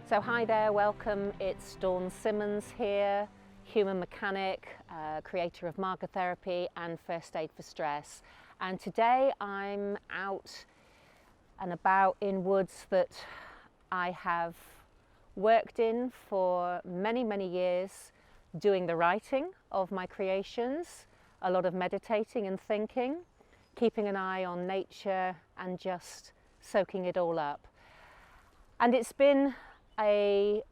So hi there, welcome. It's Dawn Simmons here, human mechanic, creator of Marga Therapy and First Aid for Stress. And today I'm out and about in woods that I have worked in for many, many years, doing the writing of my creations, a lot of meditating and thinking, keeping an eye on nature and just soaking it all up. And it's been a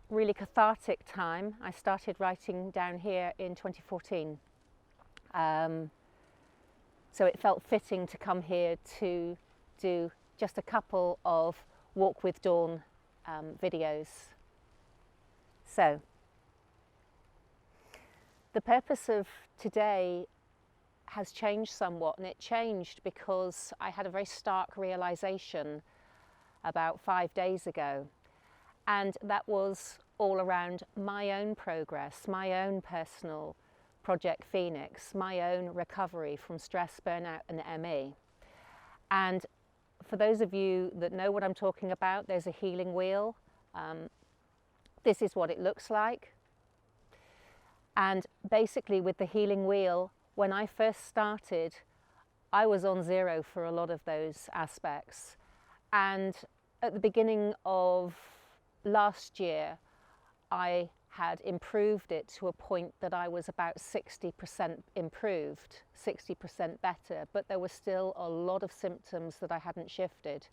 really cathartic time. I started writing down here in 2014. So it felt fitting to come here to do just a couple of Walk with Dawn videos. So the purpose of today has changed somewhat, and it changed because I had a very stark realization about 5 days ago. And that was all around my own progress, my own personal Project Phoenix, my own recovery from stress, burnout and ME. And for those of you that know what I'm talking about, there's a healing wheel. This is what it looks like. And basically with the healing wheel, when I first started, I was on zero for a lot of those aspects. And at the beginning of last year, I had improved it to a point that I was about 60% improved, 60% better, but there were still a lot of symptoms that I hadn't shifted.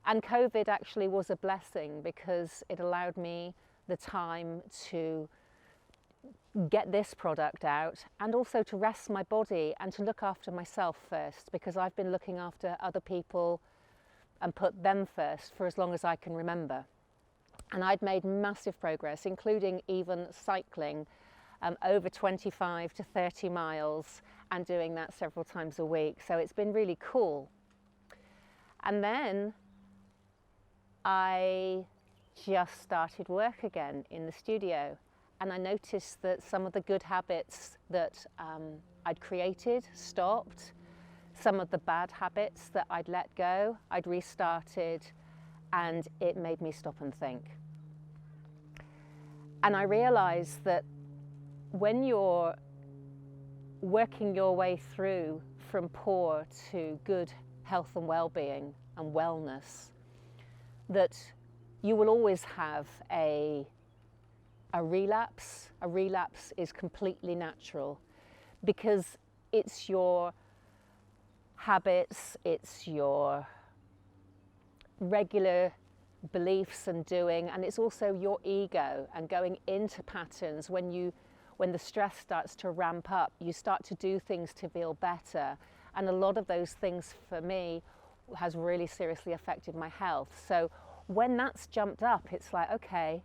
And COVID actually was a blessing because it allowed me the time to get this product out and also to rest my body and to look after myself first, because I've been looking after other people and put them first for as long as I can remember. And I'd made massive progress, including even cycling over 25 to 30 miles and doing that several times a week. So it's been really cool. And then I just started work again in the studio. And I noticed that some of the good habits that I'd created stopped. Some of the bad habits that I'd let go, I'd restarted, and it made me stop and think. And I realized that when you're working your way through from poor to good health and well-being and wellness, that you will always have a relapse. A relapse is completely natural because it's your habits, it's your regular beliefs and doing, and it's also your ego and going into patterns. When the stress starts to ramp up, you start to do things to feel better, and a lot of those things for me has really seriously affected my health. So when that's jumped up, it's like, okay,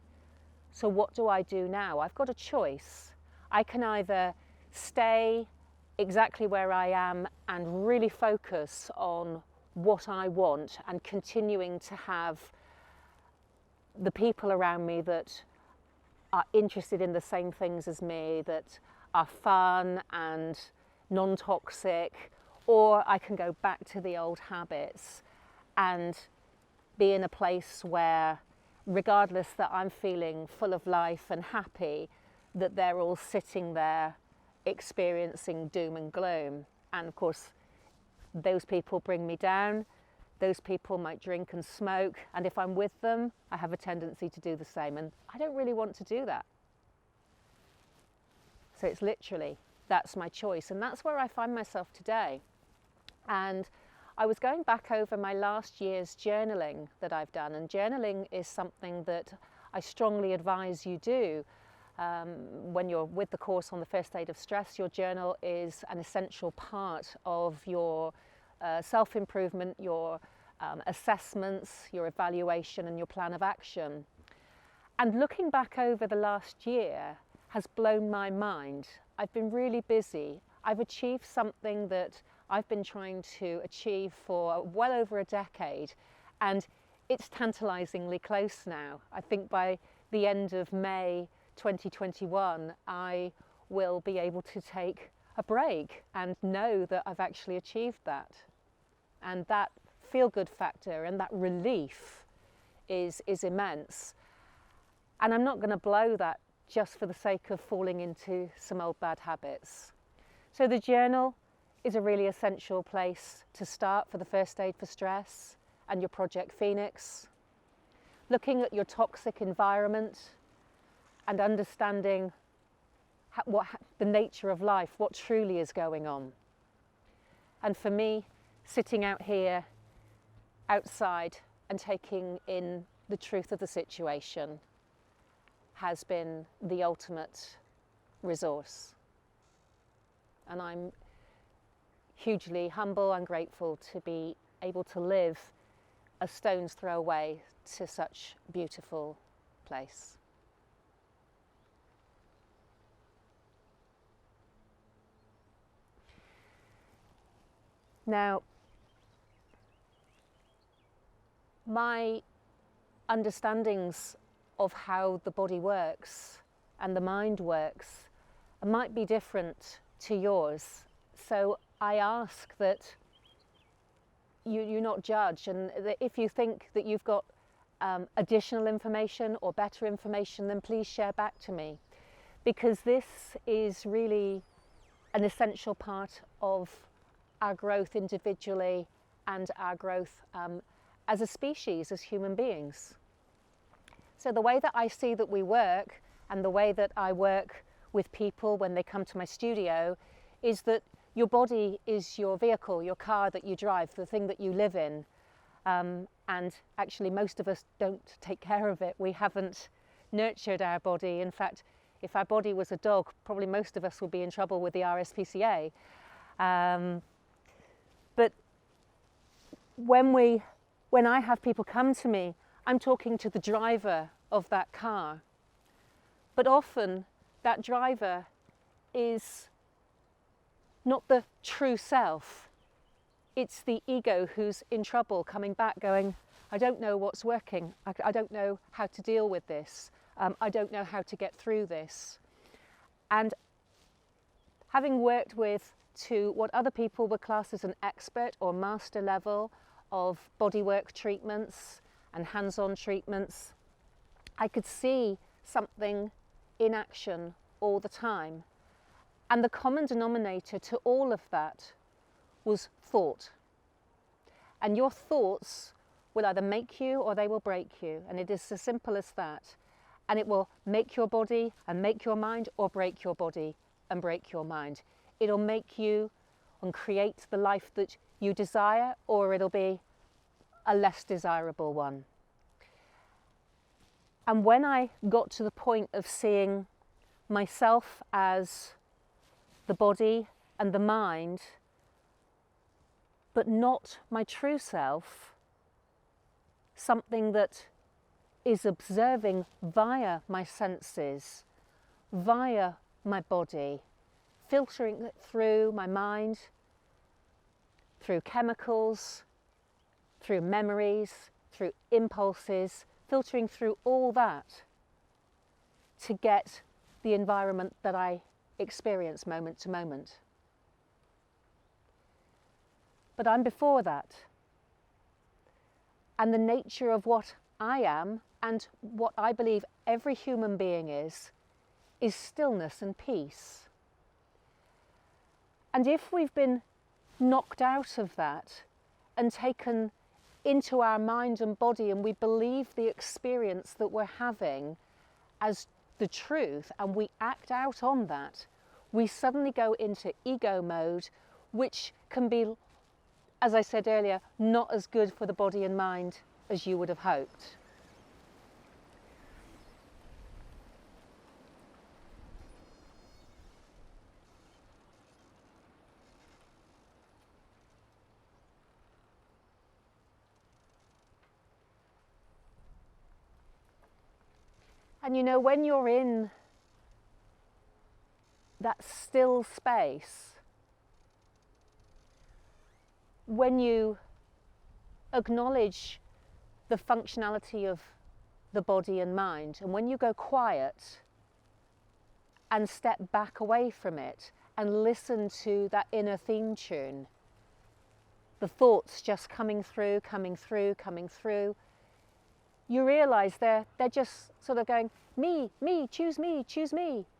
so what do I do now? I've got a choice. I can either stay exactly where I am and really focus on what I want and continuing to have the people around me that are interested in the same things as me, that are fun and non-toxic, or I can go back to the old habits and be in a place where, regardless that I'm feeling full of life and happy, that they're all sitting there experiencing doom and gloom. And of course, those people bring me down. Those people might drink and smoke, and if I'm with them, I have a tendency to do the same, and I don't really want to do that. So it's literally, that's my choice, and that's where I find myself today. And I was going back over my last year's journaling that I've done, and journaling is something that I strongly advise you do. When you're with the course on the first aid of stress, your journal is an essential part of your self-improvement, your assessments, your evaluation and your plan of action. And looking back over the last year has blown my mind. I've been really busy. I've achieved something that I've been trying to achieve for well over a decade, and it's tantalizingly close now. I think by the end of May 2021, I will be able to take a break and know that I've actually achieved that. And that feel-good factor and that relief is immense. And I'm not going to blow that just for the sake of falling into some old bad habits. So the journal is a really essential place to start for the first aid for stress and your Project Phoenix. Looking at your toxic environment and understanding the nature of life, what truly is going on. And for me, sitting out here, outside, and taking in the truth of the situation has been the ultimate resource. And I'm hugely humble and grateful to be able to live a stone's throw away to such a beautiful place. Now, my understandings of how the body works and the mind works might be different to yours. So I ask that you not judge, and that if you think that you've got additional information or better information, then please share back to me, because this is really an essential part of our growth individually and our growth as a species, as human beings. So the way that I see that we work, and the way that I work with people when they come to my studio, is that your body is your vehicle, your car that you drive, the thing that you live in. And actually most of us don't take care of it. We haven't nurtured our body. In fact, if our body was a dog, probably most of us would be in trouble with the RSPCA. But when I have people come to me, I'm talking to the driver of that car. But often that driver is not the true self. It's the ego who's in trouble, coming back going, I don't know what's working. I don't know how to deal with this. I don't know how to get through this. And having worked to what other people would class as an expert or master level of bodywork treatments and hands-on treatments, I could see something in action all the time. And the common denominator to all of that was thought. And your thoughts will either make you or they will break you. And it is as simple as that. And it will make your body and make your mind, or break your body and break your mind. It'll make you and create the life that you desire, or it'll be a less desirable one. And when I got to the point of seeing myself as the body and the mind, but not my true self, something that is observing via my senses, via my body, filtering it through my mind, through chemicals, through memories, through impulses, filtering through all that to get the environment that I experience moment to moment. But I'm before that. And the nature of what I am and what I believe every human being is stillness and peace. And if we've been knocked out of that and taken into our mind and body, and we believe the experience that we're having as the truth, and we act out on that, we suddenly go into ego mode, which can be, as I said earlier, not as good for the body and mind as you would have hoped. And you know, when you're in that still space, when you acknowledge the functionality of the body and mind, and when you go quiet and step back away from it and listen to that inner theme tune, the thoughts just coming through, you realize they're just sort of going, me, choose me,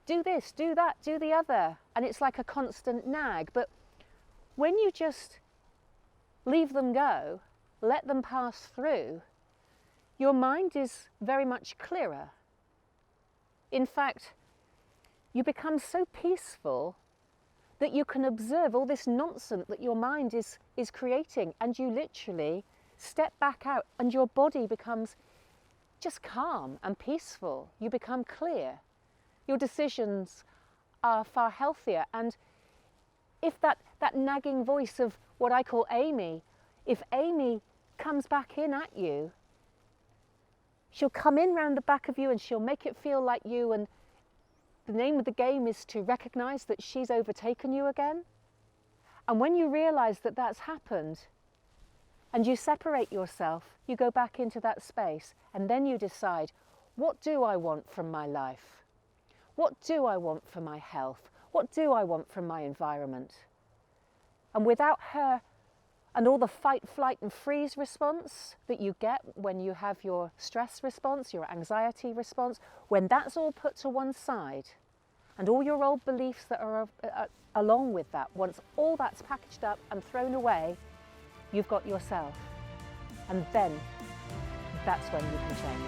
do this, do that, do the other. And it's like a constant nag. But when you just leave them go, let them pass through, your mind is very much clearer. In fact, you become so peaceful that you can observe all this nonsense that your mind is creating, and you literally step back out and your body becomes just calm and peaceful. You become clear. Your decisions are far healthier. And if that nagging voice of what I call Amy, if Amy comes back in at you, she'll come in round the back of you and she'll make it feel like you, and the name of the game is to recognize that she's overtaken you again. And when you realize that that's happened and you separate yourself, you go back into that space, and then you decide, what do I want from my life? What do I want for my health? What do I want from my environment? And without her and all the fight, flight and freeze response that you get when you have your stress response, your anxiety response, when that's all put to one side and all your old beliefs that are along with that, once all that's packaged up and thrown away, you've got yourself. And then that's when you can change.